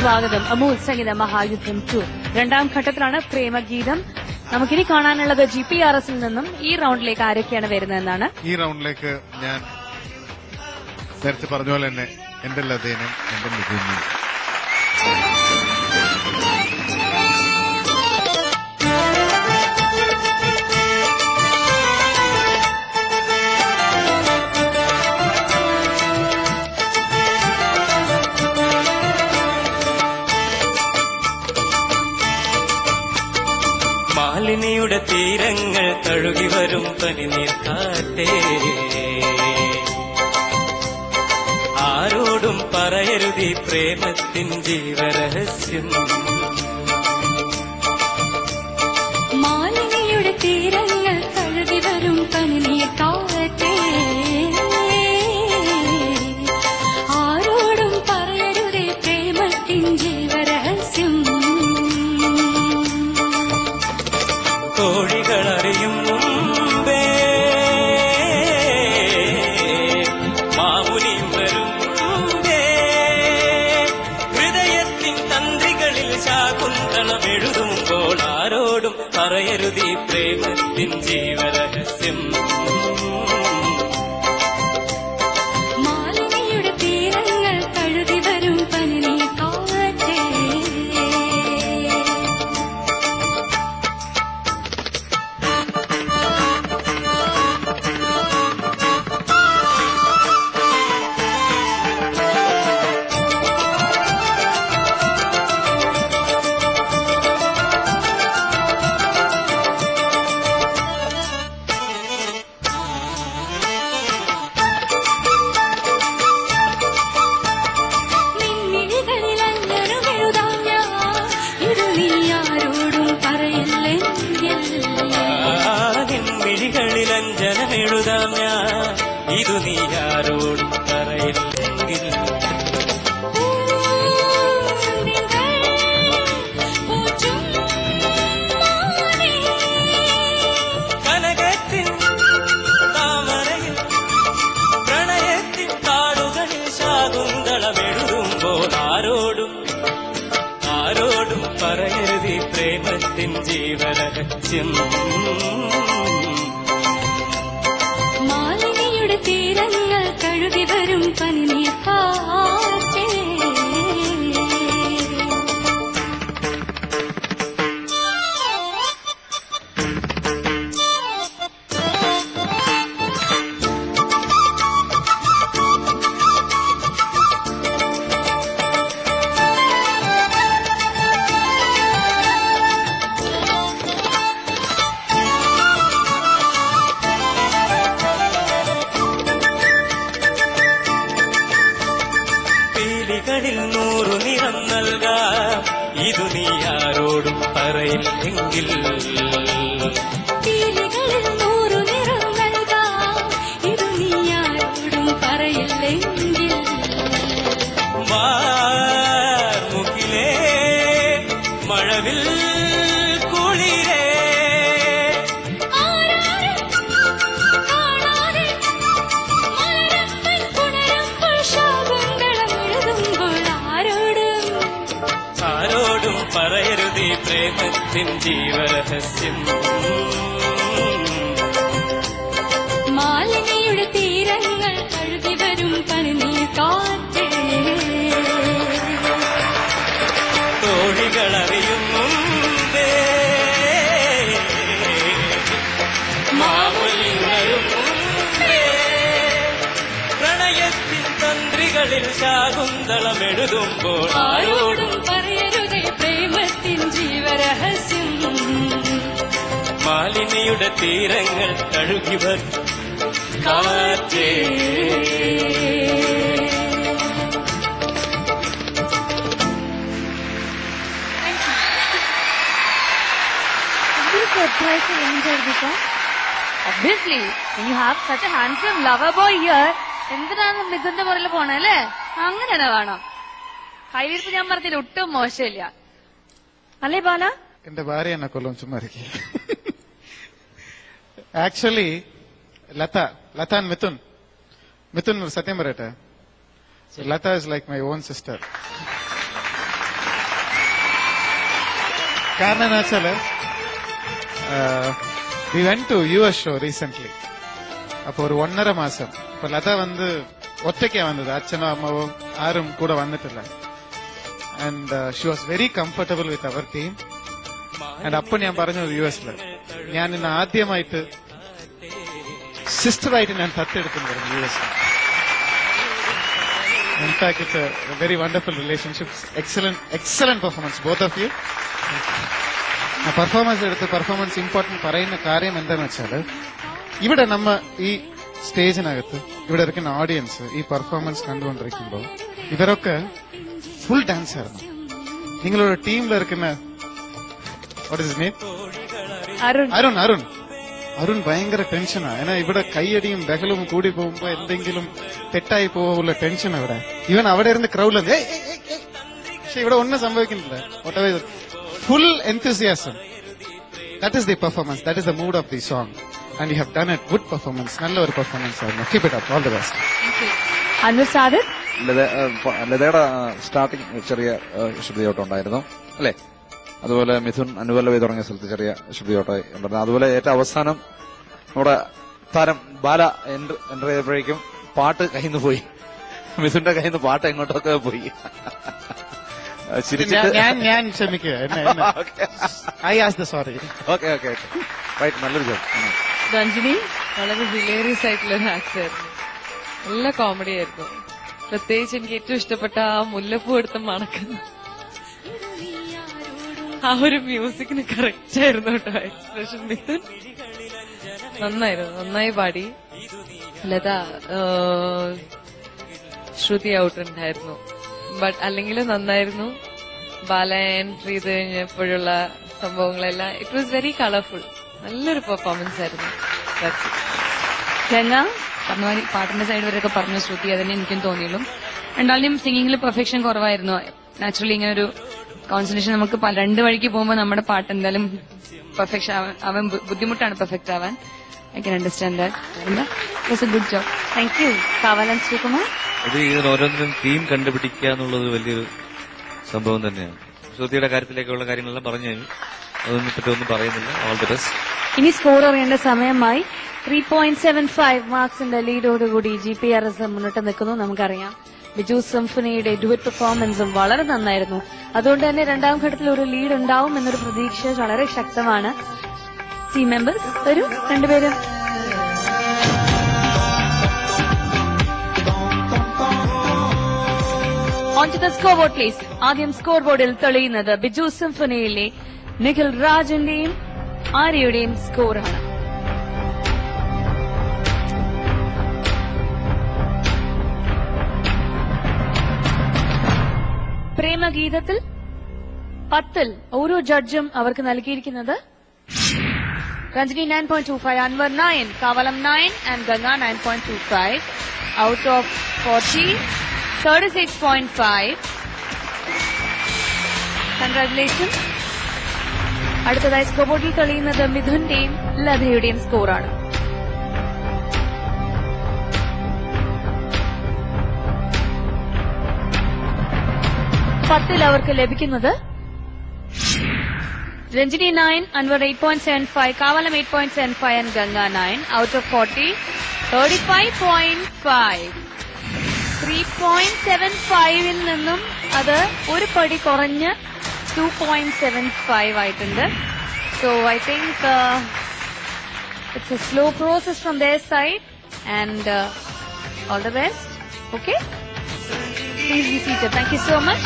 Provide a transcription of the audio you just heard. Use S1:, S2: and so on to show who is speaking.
S1: സ്വാഗതം അമൂൽ സംഗീത മഹായുദ്ധം 2 രണ്ടാം ഘട്ടത്തിലാണ് പ്രേമഗീതം. നമുക്കിനി കാണാനുള്ളത് GPRS നിന്നും ഈ റൗണ്ടിലേക്ക് ആരൊക്കെയാണ് വരുന്നതെന്നാണ്.
S2: ഈ റൗണ്ടിലേക്ക് ഞാൻ നേരത്തെ പറഞ്ഞ പോലെ തന്നെ എന്റെ ലതേനും എന്റെ മിഥുനും.
S3: മാലിനിയുടെ തീരങ്ങൾ തഴുകി വരും പനിനീർ കാറ്റേ, ആരോടും പറയരുതീ പ്രേമത്തിൻ ജീവരഹസ്യം.
S4: മാലിനിയുടെ തീരങ്ങൾ തഴുകി വരും പനിനീർ കാറ്റേ, ആരോടും പറയരുതേ പ്രേമത്തിൻ ജീവരഹസ്യം.
S3: കോഴികളറിയും മുമ്പേ മാമുനിയും വരും മുമ്പേ, ഹൃദയത്തിൻ തന്ത്രികളിൽ ശാകുന്തളമെഴുതുമ്പോൾ ആരോടും പറയരുതീ പ്രേമത്തിൻ ജീവരഹസ്യം.
S4: മാലിനിയുടെ തീരങ്ങൾ തഴുകി വരും പനിനീർ കാറ്റേ.
S3: നിൻമിഴികളിലഞ്ജനമെഴുതാം ഞാൻ, ഇതു നീ ആരോടും പറയില്ലെങ്കിൽ. കനകത്തിൻ താമരയിൽ പ്രണയത്തിൻ താളുകളിൽ ശാകുന്തളമെഴുതുമ്പോൾ ആരോടും പറയരുതീ പ്രേമത്തിൻ ജീവരഹസ്യം.
S4: മാലിനിയുടെ തീരങ്ങൾ തഴുകി വരും പനിനീർ കാറ്റേ.
S3: ിൽ 100 നിറം നൽകാം, ഇതു നീ ആരോടും പറയില്ലെങ്കിൽ.
S4: പീലികളിൽ 100 നിറം നൽകാം, ഇതു നീ ആരോടും പറയില്ലെങ്കിൽ.
S3: വാർമുകിലേ മഴവിൽ കുളിരേ, ആരോടും പറയരുതീ പ്രേമത്തിൻ ജീവരഹസ്യം.
S4: മാലിനിയുടെ തീരങ്ങൾ തഴുകി വരും പനിനീർ കാറ്റേ.
S3: കോഴികളറിയും മുമ്പേ മാമുനിയും വരും മുമ്പേ, പ്രണയത്തിൻ തന്ത്രികളിൽ ശാകുന്തളമെഴുതുമ്പോൾ
S4: ആരോടും പറയരുതേ പ്രേമത്തിൻ ജീവരഹസ്യം.
S3: മാലിനിയുടെ തീരങ്ങൾ തഴുകി വരും കാറ്റേ.
S1: Obviously, when you have such a handsome lover boy here, എന്തിനാണ് മിഥുന്റെ പുറകിൽ പോണേ അല്ലേ? അങ്ങനെ തന്നെ വേണം. കൈവിരിപ്പ് ഞാൻ പറഞ്ഞില്ല, ഒട്ടും മോശമില്ല അല്ലേ ബാല?
S2: എന്റെ ഭാര്യ എന്നെ കൊല്ലും, ചുമ്മാ ആക്ച്വലി ലത ആൻഡ് മിഥുൻ സത്യം പറയട്ടെ, Latha is like my own sister.
S5: കാരണം എന്താ വെച്ചാല് we went to US show recently. അപ്പൊ ഒരു 1.5 മാസം അപ്പൊ ലത ഒറ്റയ്ക്കാ വന്നത്, അച്ഛനോ അമ്മവോ ആരും കൂടെ വന്നിട്ടില്ല. And she was very comfortable with our team. And അപ്പൊ ഞാൻ പറഞ്ഞു US-ല് ഞാൻ ഇന്ന് ആദ്യമായിട്ട് സിസ്റ്ററായിട്ട് ഞാൻ തത്തെടുക്കുന്നു US-ൽ. In fact, it's a very wonderful relationship. Excellent performance, both of you. Performance important പറയുന്ന കാര്യം എന്താണെന്ന് വെച്ചാല് ഇവിടെ ഈ സ്റ്റേജിനകത്ത് ഇവിടെ ഇരിക്കുന്ന ഓഡിയൻസ് ഈ പെർഫോമൻസ് കണ്ടുകൊണ്ടിരിക്കുമ്പോൾ ഇവരൊക്കെ ഫുൾ ഡാൻസ് ആയിരുന്നു. നിങ്ങളുടെ ടീമിലിരിക്കുന്ന അരുൺ ഭയങ്കര ടെൻഷനാ. ഏന്നാ ഇവിടെ കൈയടിയും ബഹളവും കൂടി പോകുമ്പോ എന്തെങ്കിലും തെറ്റായി പോവുള്ള ടെൻഷൻ അവിടെ. ഈവൻ അവിടെ ഇരുന്ന് ക്രൗഡിൽ പക്ഷെ ഇവിടെ ഒന്നും സംഭവിക്കുന്നില്ല. Full enthusiasm. That is the performance. That is the mood of the song. And you have done a good performance. നല്ല ഒരു പെർഫോമൻസ് ആയിരുന്നു. Keep it up. All the best.
S6: ലതയുടെ സ്റ്റാർട്ടിങ് ചെറിയ ശ്രുതിയോട്ടം ഉണ്ടായിരുന്നു അല്ലെ? അതുപോലെ മിഥുൻ അനുപല്ലവി തുടങ്ങിയ സ്ഥലത്ത് ചെറിയ ശ്രുതിയോട്ടം ഉണ്ടായിരുന്നു. അതുപോലെ ഏറ്റവും അവസാനം നമ്മുടെ താരം ബാല എൻ്റർ ചെയ്തപ്പോഴേക്കും പാട്ട് കയ്യിൽ നിന്ന് പോയി. മിഥുന്റെ കയ്യിൽ നിന്ന് പാട്ട് എങ്ങോട്ടൊക്കെ പോയി.
S5: ഞാൻ ക്ഷമിക്കുക.
S6: നല്ലൊരു ജോബ്.
S7: രഞ്ജിനി വളരെ ഹിലേറിയസ് ആയിട്ടുള്ള ഒരു ആക്ടറായിരുന്നു. നല്ല കോമഡി ആയിരുന്നു. പ്രത്യേകിച്ച് എനിക്ക് ഏറ്റവും ഇഷ്ടപ്പെട്ട ആ മുല്ലപ്പൂ എടുത്ത് മണക്കുന്ന ആ ഒരു മ്യൂസിക്കിന് കറക്റ്റ് ആയിരുന്നു കേട്ടോ എക്സ്പ്രഷൻ. മിഥുൻ നന്നായിരുന്നു, നന്നായി പാടി. ലത ശ്രുതി ഔട്ട് ഉണ്ടായിരുന്നു, ബട്ട് അല്ലെങ്കിലും നന്നായിരുന്നു. ബാല എൻട്രി ചെയ്ത് കഴിഞ്ഞപ്പോഴുള്ള സംഭവങ്ങളെല്ലാം ഇറ്റ് വാസ് വെരി കളർഫുൾ. നല്ലൊരു പെർഫോമൻസ് ആയിരുന്നു.
S1: ഗംഗ പറഞ്ഞ പാട്ടിന്റെ സൈഡ് വരെയൊക്കെ പറഞ്ഞു ശ്രുതി, അതന്നെ എനിക്കും തോന്നിയുള്ളൂ. രണ്ടാളുടെയും സിംഗിങ്ങിൽ പെർഫെക്ഷൻ കുറവായിരുന്നു. നാച്ചുറലി ഇങ്ങനെ ഒരു കോൺസെൻട്രേഷൻ നമുക്ക് രണ്ട് വഴിക്ക് പോകുമ്പോൾ നമ്മുടെ പാട്ട് എന്തായാലും പെർഫെക്ഷൻ ആവാൻ ബുദ്ധിമുട്ടാണ് പെർഫെക്റ്റ് ആവാൻ. I can understand that. Was a good job. Thank you. Kavalam Sreekumar.
S3: ഇത് ഓരോന്നിനും തീം കണ്ടുപിടിക്കുക എന്നുള്ളത് വലിയൊരു സംഭവം തന്നെയാണ്. ശ്രുതിയുടെ കാര്യത്തിലേക്കുള്ള കാര്യങ്ങളെല്ലാം പറഞ്ഞു കഴിഞ്ഞു. അതൊന്നും പറ്റി ഒന്നും പറയുന്നില്ല. All the best.
S1: ഇനി സ്കോർ അറിയേണ്ട സമയമായി. 3.75 മാർക്സിന്റെ ലീഡോടുകൂടി GPRS മുന്നോട്ട് നിൽക്കുന്നു. നമുക്കറിയാം ബിജു സിംഫണിയുടെ ഡുവറ്റ് പെർഫോമൻസും വളരെ നന്നായിരുന്നു. അതുകൊണ്ട് തന്നെ രണ്ടാം ഘട്ടത്തിൽ ഒരു ലീഡ് ഉണ്ടാവും എന്നൊരു പ്രതീക്ഷ വളരെ ശക്തമാണ്. ടീം മെമ്പേഴ്സ് വരൂ, രണ്ടുപേരും. On to the scoreboard, please. ആദ്യം സ്കോർ ബോർഡിൽ തെളിയുന്നത് ബിജു സിംഫണിയിലെ നിഖിൽ രാജിന്റെയും ആര്യയുടെയും സ്കോറാണ്. പ്രേമഗീതത്തിൽ 10 ഓരോ ജഡ്ജും അവർക്ക് നൽകിയിരിക്കുന്നത് Ranjini 9.25, Anwar 9, Kavalam 9 and Ganga 9.25. Out of 40, 36.5. Congratulations. അടുത്തതായി സ്കോർ ബോർഡിൽ തെളിയുന്നത് മിഥുന്റെയും ലതയുടെയും സ്കോറാണ്. പത്തിൽ അവർക്ക് ലഭിക്കുന്നത് Ranjini 9, Anwar 8.75, Kavalam 8.75 and Ganga 9. Out of 40, 35.5. 3.75ൽ നിന്നും അത് ഒരു പടി കുറഞ്ഞ് 2.75 ആയിട്ടുണ്ട്. So I think it's a slow process from their side and all the best. Okay? Please be seated. Thank you so much.